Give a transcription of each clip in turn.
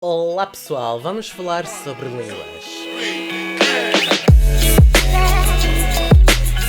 Olá pessoal, vamos falar sobre línguas.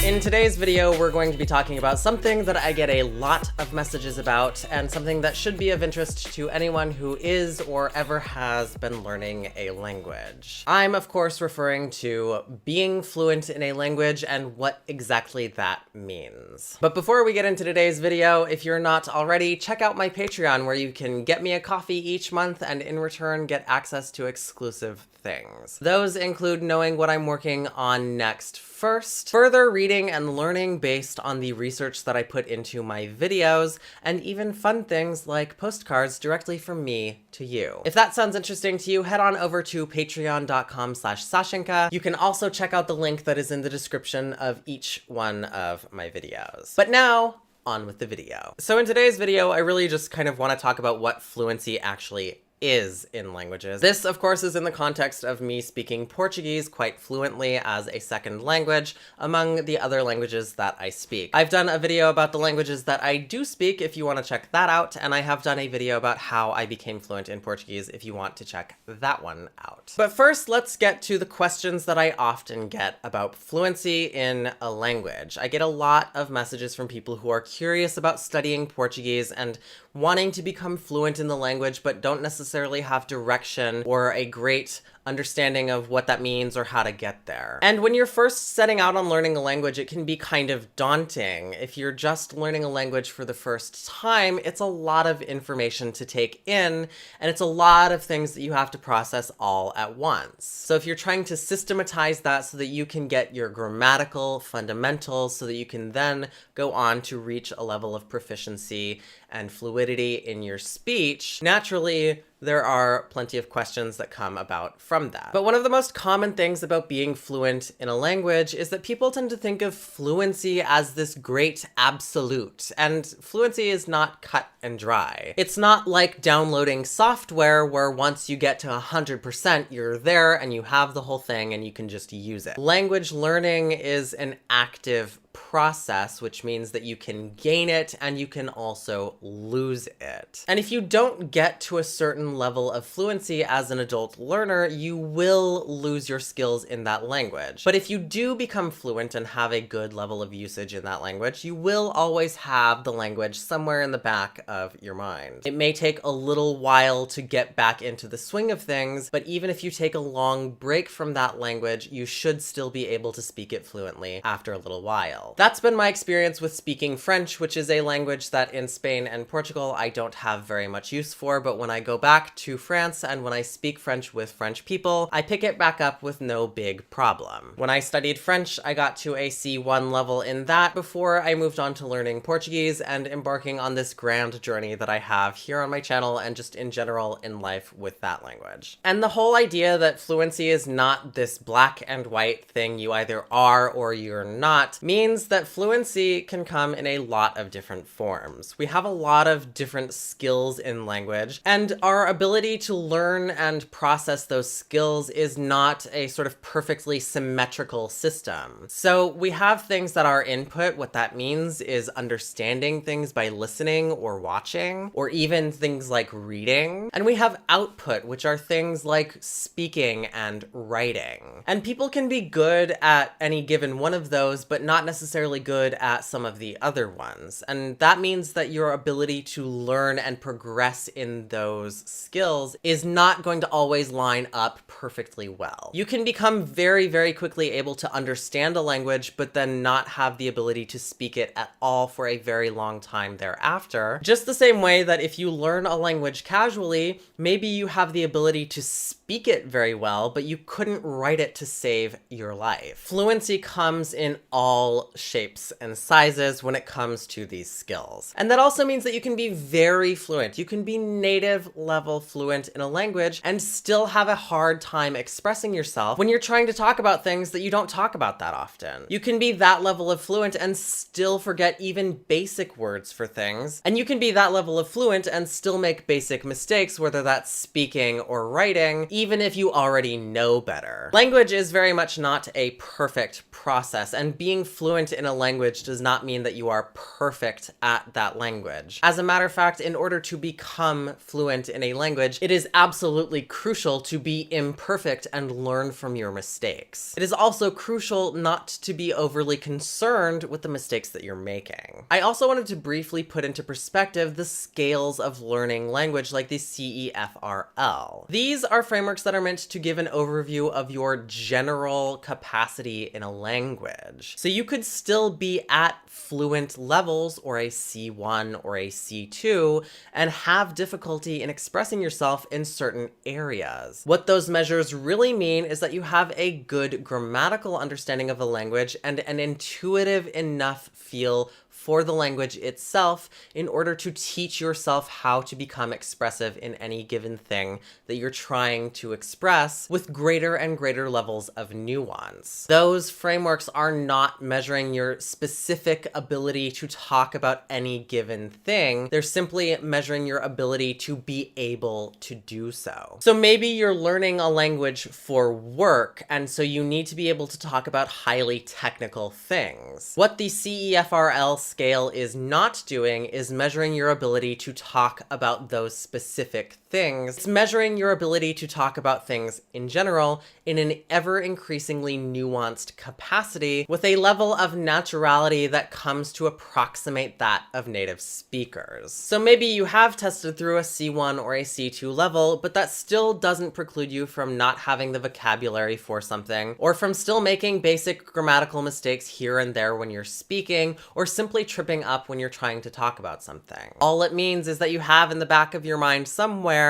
In today's video, we're going to be talking about something that I get a lot of messages about and something that should be of interest to anyone who is or ever has been learning a language. I'm of course referring to being fluent in a language and what exactly that means. But before we get into today's video, if you're not already, check out my Patreon where you can get me a coffee each month and in return get access to exclusive things. Those include knowing what I'm working on next first, further reading and learning based on the research that I put into my videos, and even fun things like postcards directly from me to you. If that sounds interesting to you, head on over to patreon.com/Sashenka. You can also check out the link that is in the description of each one of my videos. But now, on with the video. So in today's video, I really just kind of want to talk about what fluency actually is in languages. This, of course, is in the context of me speaking Portuguese quite fluently as a second language among the other languages that I speak. I've done a video about the languages that I do speak if you want to check that out, and I have done a video about how I became fluent in Portuguese if you want to check that one out. But first, let's get to the questions that I often get about fluency in a language. I get a lot of messages from people who are curious about studying Portuguese and wanting to become fluent in the language, but don't necessarily have direction or a great understanding of what that means or how to get there. And when you're first setting out on learning a language, it can be kind of daunting. If you're just learning a language for the first time, it's a lot of information to take in, and it's a lot of things that you have to process all at once. So if you're trying to systematize that so that you can get your grammatical fundamentals so that you can then go on to reach a level of proficiency and fluidity in your speech, naturally, there are plenty of questions that come about from that. But one of the most common things about being fluent in a language is that people tend to think of fluency as this great absolute, and fluency is not cut and dry. It's not like downloading software where once you get to 100%, you're there and you have the whole thing and you can just use it. Language learning is an active process, which means that you can gain it and you can also lose it. And if you don't get to a certain level of fluency as an adult learner, you will lose your skills in that language. But if you do become fluent and have a good level of usage in that language, you will always have the language somewhere in the back of your mind. It may take a little while to get back into the swing of things, but even if you take a long break from that language, you should still be able to speak it fluently after a little while. That's been my experience with speaking French, which is a language that in Spain and Portugal I don't have very much use for, but when I go back to France and when I speak French with French people, I pick it back up with no big problem. When I studied French, I got to a C1 level in that before I moved on to learning Portuguese and embarking on this grand journey that I have here on my channel and just in general in life with that language. And the whole idea that fluency is not this black and white thing you either are or you're not means that fluency can come in a lot of different forms. We have a lot of different skills in language, and our ability to learn and process those skills is not a sort of perfectly symmetrical system. So we have things that are input. What that means is understanding things by listening or watching, or even things like reading. And we have output, which are things like speaking and writing. And people can be good at any given one of those, but not necessarily good at some of the other ones. And that means that your ability to learn and progress in those skills is not going to always line up perfectly well. You can become very, very quickly able to understand a language, but then not have the ability to speak it at all for a very long time thereafter. Just the same way that if you learn a language casually, maybe you have the ability to speak it very well, but you couldn't write it to save your life. Fluency comes in all shapes and sizes when it comes to these skills. And that also means that you can be very fluent. You can be native level fluent in a language and still have a hard time expressing yourself when you're trying to talk about things that you don't talk about that often. You can be that level of fluent and still forget even basic words for things. And you can be that level of fluent and still make basic mistakes, whether that's speaking or writing, even if you already know better. Language is very much not a perfect process, and being fluent in a language does not mean that you are perfect at that language. As a matter of fact, in order to become fluent in a language, it is absolutely crucial to be imperfect and learn from your mistakes. It is also crucial not to be overly concerned with the mistakes that you're making. I also wanted to briefly put into perspective the scales of learning language, like the CEFRL. These are frameworks that are meant to give an overview of your general capacity in a language. So you could still be at fluent levels, or a C1 or a C2, and have difficulty in expressing yourself in certain areas. What those measures really mean is that you have a good grammatical understanding of a language and an intuitive enough feel for the language itself in order to teach yourself how to become expressive in any given thing that you're trying to express with greater and greater levels of nuance. Those frameworks are not measuring your specific ability to talk about any given thing. They're simply measuring your ability to be able to do so. So maybe you're learning a language for work, and so you need to be able to talk about highly technical things. What the CEFRL scale is not doing is measuring your ability to talk about those specific things. It's measuring your ability to talk about things in general in an ever increasingly nuanced capacity with a level of naturality that comes to approximate that of native speakers. So maybe you have tested through a C1 or a C2 level, but that still doesn't preclude you from not having the vocabulary for something, or from still making basic grammatical mistakes here and there when you're speaking, or simply tripping up when you're trying to talk about something. All it means is that you have in the back of your mind somewhere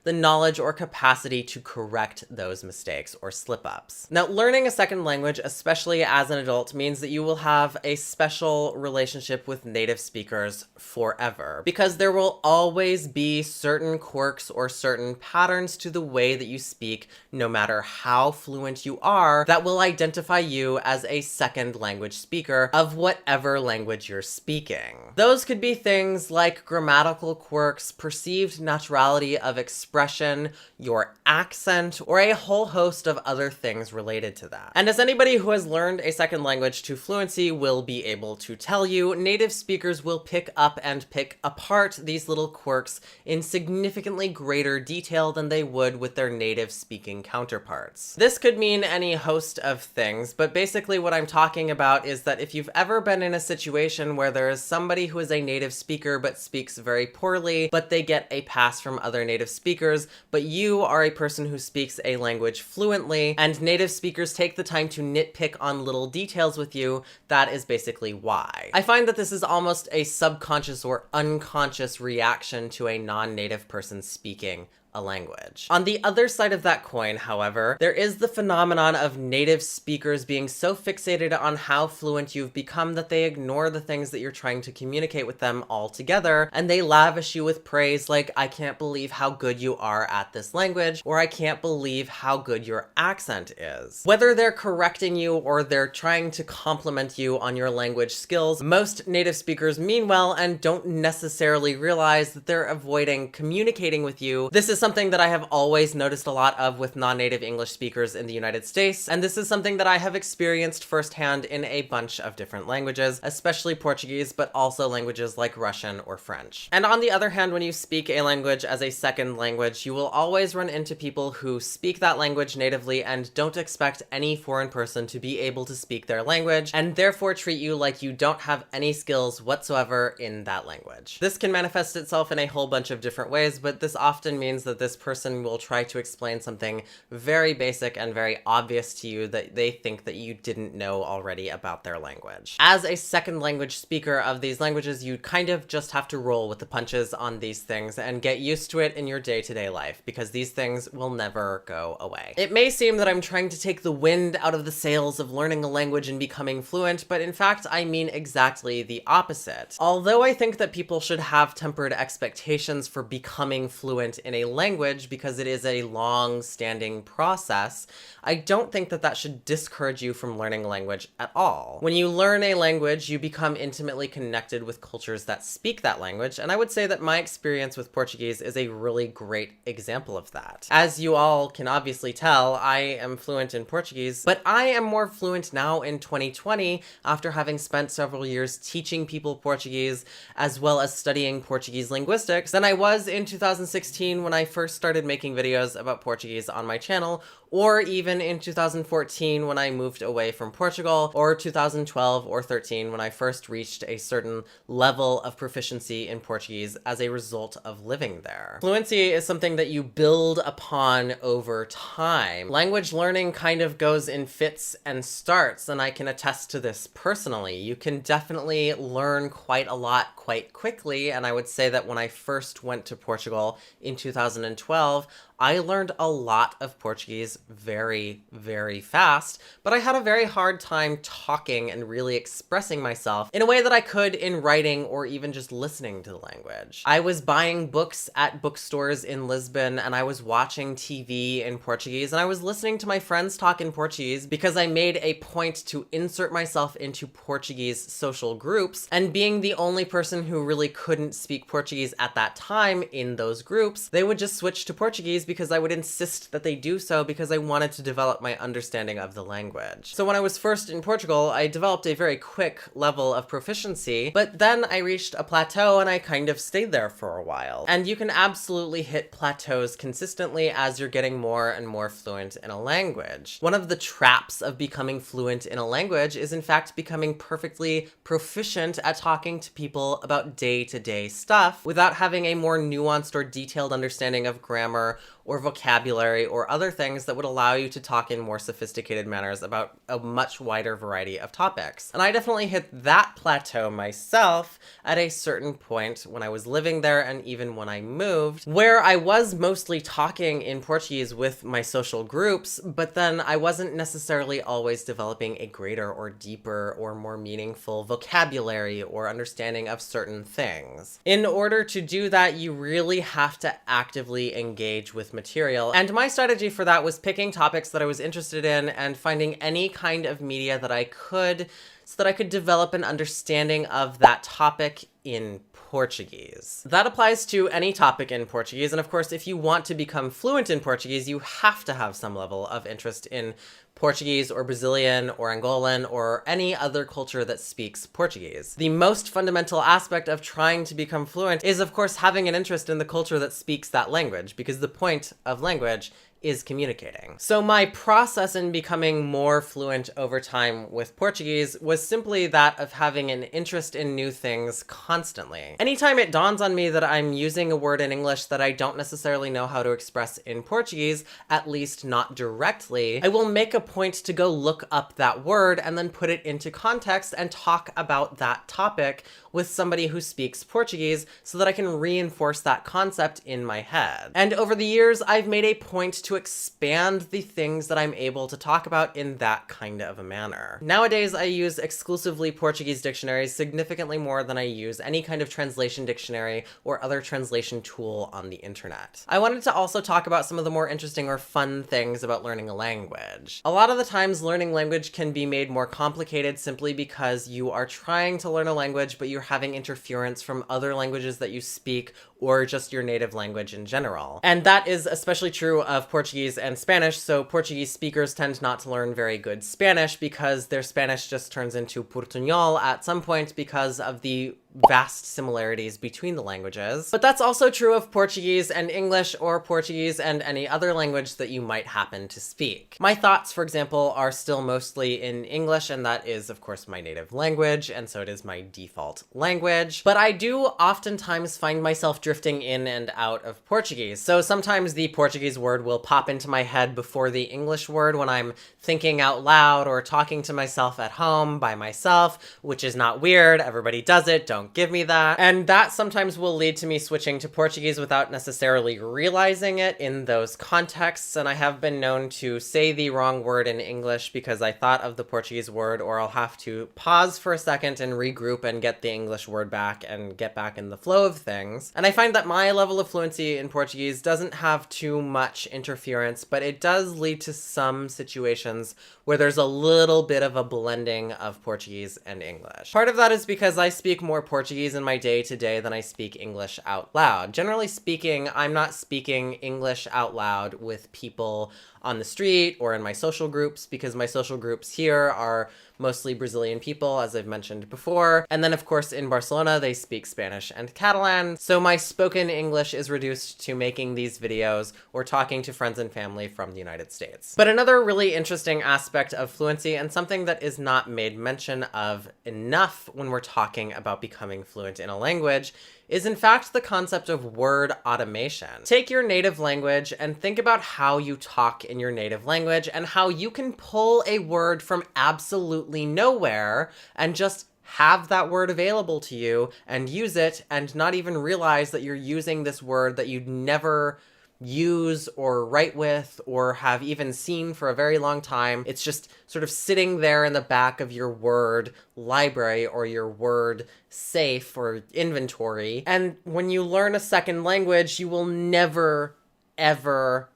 the knowledge or capacity to correct those mistakes or slip-ups. Now, learning a second language, especially as an adult, means that you will have a special relationship with native speakers forever, because there will always be certain quirks or certain patterns to the way that you speak, no matter how fluent you are, that will identify you as a second language speaker of whatever language you're speaking. Those could be things like grammatical quirks, perceived naturality of expression, your accent, or a whole host of other things related to that. And as anybody who has learned a second language to fluency will be able to tell you, native speakers will pick up and pick apart these little quirks in significantly greater detail than they would with their native speaking counterparts. This could mean any host of things, but basically what I'm talking about is that if you've ever been in a situation where there is somebody who is a native speaker but speaks very poorly, but they get a pass from other native speakers, but you are a person who speaks a language fluently, and native speakers take the time to nitpick on little details with you, that is basically why. I find that this is almost a subconscious or unconscious reaction to a non-native person speaking a language. On the other side of that coin, however, there is the phenomenon of native speakers being so fixated on how fluent you've become that they ignore the things that you're trying to communicate with them altogether, and they lavish you with praise like, "I can't believe how good you are at this language," or "I can't believe how good your accent is." Whether they're correcting you or they're trying to compliment you on your language skills, most native speakers mean well and don't necessarily realize that they're avoiding communicating with you. This is something that I have always noticed a lot of with non-native English speakers in the United States, and this is something that I have experienced firsthand in a bunch of different languages, especially Portuguese, but also languages like Russian or French. And on the other hand, when you speak a language as a second language, you will always run into people who speak that language natively and don't expect any foreign person to be able to speak their language, and therefore treat you like you don't have any skills whatsoever in that language. This can manifest itself in a whole bunch of different ways, but this often means that this person will try to explain something very basic and very obvious to you that they think that you didn't know already about their language. As a second language speaker of these languages, you kind of just have to roll with the punches on these things and get used to it in your day-to-day life, because these things will never go away. It may seem that I'm trying to take the wind out of the sails of learning a language and becoming fluent, but in fact, I mean exactly the opposite. Although I think that people should have tempered expectations for becoming fluent in a language, language because it is a long-standing process, I don't think that that should discourage you from learning a language at all. When you learn a language, you become intimately connected with cultures that speak that language, and I would say that my experience with Portuguese is a really great example of that. As you all can obviously tell, I am fluent in Portuguese, but I am more fluent now in 2020 after having spent several years teaching people Portuguese as well as studying Portuguese linguistics than I was in 2016 when I first started making videos about Portuguese on my channel, or even in 2014 when I moved away from Portugal, or 2012 or 13 when I first reached a certain level of proficiency in Portuguese as a result of living there. Fluency is something that you build upon over time. Language learning kind of goes in fits and starts, and I can attest to this personally. You can definitely learn quite a lot quite quickly, and I would say that when I first went to Portugal in 2012, I learned a lot of Portuguese very, very fast, but I had a very hard time talking and really expressing myself in a way that I could in writing or even just listening to the language. I was buying books at bookstores in Lisbon, and I was watching TV in Portuguese, and I was listening to my friends talk in Portuguese because I made a point to insert myself into Portuguese social groups, and being the only person who really couldn't speak Portuguese at that time in those groups, they would just switch to Portuguese because I would insist that they do so because I wanted to develop my understanding of the language. So when I was first in Portugal, I developed a very quick level of proficiency, but then I reached a plateau and I kind of stayed there for a while. And you can absolutely hit plateaus consistently as you're getting more and more fluent in a language. One of the traps of becoming fluent in a language is in fact becoming perfectly proficient at talking to people about day-to-day stuff without having a more nuanced or detailed understanding of grammar or vocabulary or other things that would allow you to talk in more sophisticated manners about a much wider variety of topics. And I definitely hit that plateau myself at a certain point when I was living there and even when I moved, where I was mostly talking in Portuguese with my social groups, but then I wasn't necessarily always developing a greater or deeper or more meaningful vocabulary or understanding of certain things. In order to do that, you really have to actively engage with material, and my strategy for that was picking topics that I was interested in and finding any kind of media that I could so that I could develop an understanding of that topic in Portuguese. That applies to any topic in Portuguese, and of course, if you want to become fluent in Portuguese, you have to have some level of interest in Portuguese or Brazilian or Angolan or any other culture that speaks Portuguese. The most fundamental aspect of trying to become fluent is, of course, having an interest in the culture that speaks that language, because the point of language is communicating. So my process in becoming more fluent over time with Portuguese was simply that of having an interest in new things constantly. Anytime it dawns on me that I'm using a word in English that I don't necessarily know how to express in Portuguese, at least not directly, I will make a point to go look up that word and then put it into context and talk about that topic with somebody who speaks Portuguese so that I can reinforce that concept in my head. And over the years, I've made a point to expand the things that I'm able to talk about in that kind of a manner. Nowadays, I use exclusively Portuguese dictionaries significantly more than I use any kind of translation dictionary or other translation tool on the internet. I wanted to also talk about some of the more interesting or fun things about learning a language. A lot of the times, learning language can be made more complicated simply because you are trying to learn a language, but you're having interference from other languages that you speak or just your native language in general. And that is especially true of Portuguese and Spanish, so Portuguese speakers tend not to learn very good Spanish because their Spanish just turns into portuñol at some point because of the vast similarities between the languages. But that's also true of Portuguese and English, or Portuguese and any other language that you might happen to speak. My thoughts, for example, are still mostly in English, and that is, of course, my native language, and so it is my default language. But I do oftentimes find myself drifting in and out of Portuguese. So sometimes the Portuguese word will pop into my head before the English word when I'm thinking out loud or talking to myself at home by myself, which is not weird. Everybody does it. Don't don't give me that. And that sometimes will lead to me switching to Portuguese without necessarily realizing it in those contexts. And I have been known to say the wrong word in English because I thought of the Portuguese word, or I'll have to pause for a second and regroup and get the English word back and get back in the flow of things. And I find that my level of fluency in Portuguese doesn't have too much interference, but it does lead to some situations where there's a little bit of a blending of Portuguese and English. Part of that is because I speak more Portuguese in my day-to-day than I speak English out loud. Generally speaking, I'm not speaking English out loud with people on the street or in my social groups, because my social groups here are mostly Brazilian people, as I've mentioned before. And then, of course, in Barcelona, they speak Spanish and Catalan. So my spoken English is reduced to making these videos or talking to friends and family from the United States. But another really interesting aspect of fluency, and something that is not made mention of enough when we're talking about becoming fluent in a language, is in fact the concept of word automation. Take your native language and think about how you talk in your native language and how you can pull a word from absolutely nowhere and just have that word available to you and use it and not even realize that you're using this word that you'd never use or write with or have even seen for a very long time. It's just sort of sitting there in the back of your word library or your word safe or inventory. And when you learn a second language, you will never, ever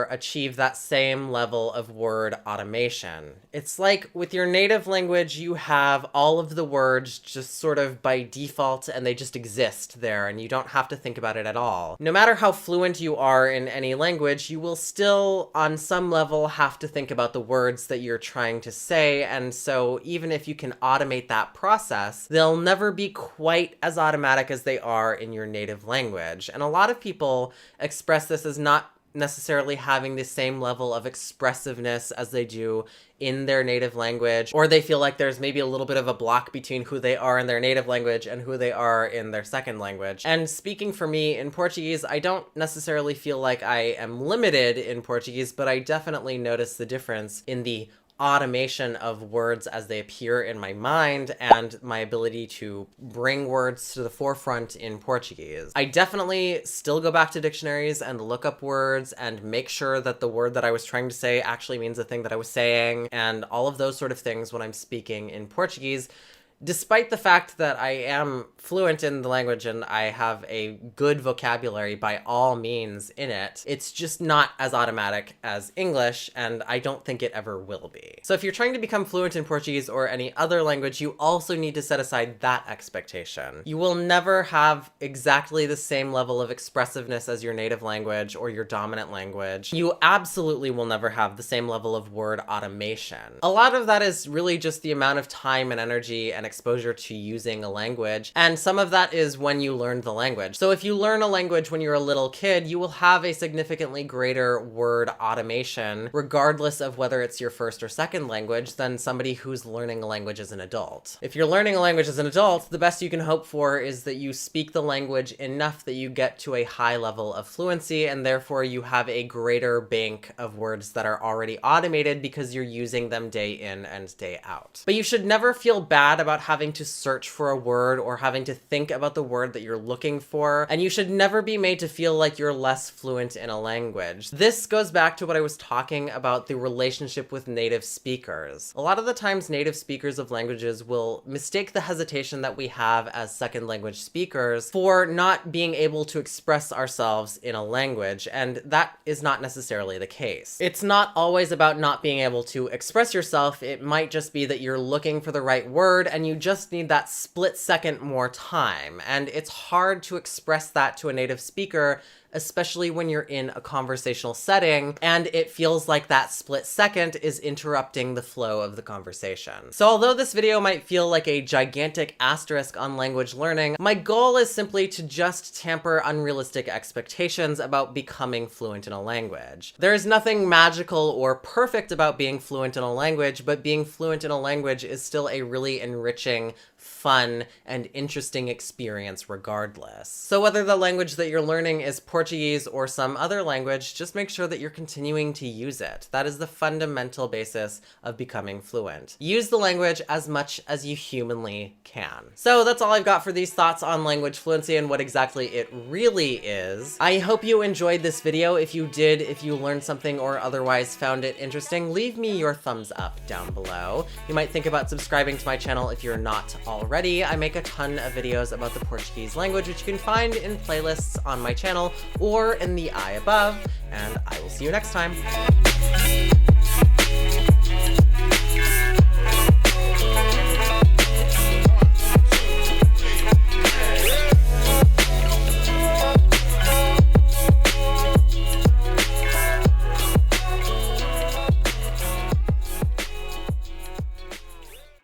achieve that same level of word automation. It's like with your native language, you have all of the words just sort of by default and they just exist there and you don't have to think about it at all. No matter how fluent you are in any language, you will still on some level have to think about the words that you're trying to say. And so even if you can automate that process, they'll never be quite as automatic as they are in your native language. And a lot of people express this as not necessarily having the same level of expressiveness as they do in their native language, or they feel like there's maybe a little bit of a block between who they are in their native language and who they are in their second language. And speaking for me in Portuguese, I don't necessarily feel like I am limited in Portuguese, but I definitely notice the difference in the automation of words as they appear in my mind and my ability to bring words to the forefront in Portuguese. I definitely still go back to dictionaries and look up words and make sure that the word that I was trying to say actually means the thing that I was saying, and all of those sort of things when I'm speaking in Portuguese. Despite the fact that I am fluent in the language and I have a good vocabulary by all means in it, it's just not as automatic as English, and I don't think it ever will be. So if you're trying to become fluent in Portuguese or any other language, you also need to set aside that expectation. You will never have exactly the same level of expressiveness as your native language or your dominant language. You absolutely will never have the same level of word automation. A lot of that is really just the amount of time and energy and exposure to using a language, and some of that is when you learn the language. So if you learn a language when you're a little kid, you will have a significantly greater word automation, regardless of whether it's your first or second language, than somebody who's learning a language as an adult. If you're learning a language as an adult, the best you can hope for is that you speak the language enough that you get to a high level of fluency, and therefore you have a greater bank of words that are already automated because you're using them day in and day out. But you should never feel bad about having to search for a word or having to think about the word that you're looking for, and you should never be made to feel like you're less fluent in a language. This goes back to what I was talking about, the relationship with native speakers. A lot of the times native speakers of languages will mistake the hesitation that we have as second language speakers for not being able to express ourselves in a language, and that is not necessarily the case. It's not always about not being able to express yourself. It might just be that you're looking for the right word and you just need that split second more time. And it's hard to express that to a native speaker, especially when you're in a conversational setting and it feels like that split second is interrupting the flow of the conversation. So although this video might feel like a gigantic asterisk on language learning, my goal is simply to just tamper unrealistic expectations about becoming fluent in a language. There is nothing magical or perfect about being fluent in a language, but being fluent in a language is still a really enriching, fun, and interesting experience regardless. So whether the language that you're learning is Portuguese, Portuguese or some other language, just make sure that you're continuing to use it. That is the fundamental basis of becoming fluent. Use the language as much as you humanly can. So that's all I've got for these thoughts on language fluency and what exactly it really is. I hope you enjoyed this video. If you did, if you learned something or otherwise found it interesting, leave me your thumbs up down below. You might think about subscribing to my channel if you're not already. I make a ton of videos about the Portuguese language, which you can find in playlists on my channel or in the eye above, and I will see you next time.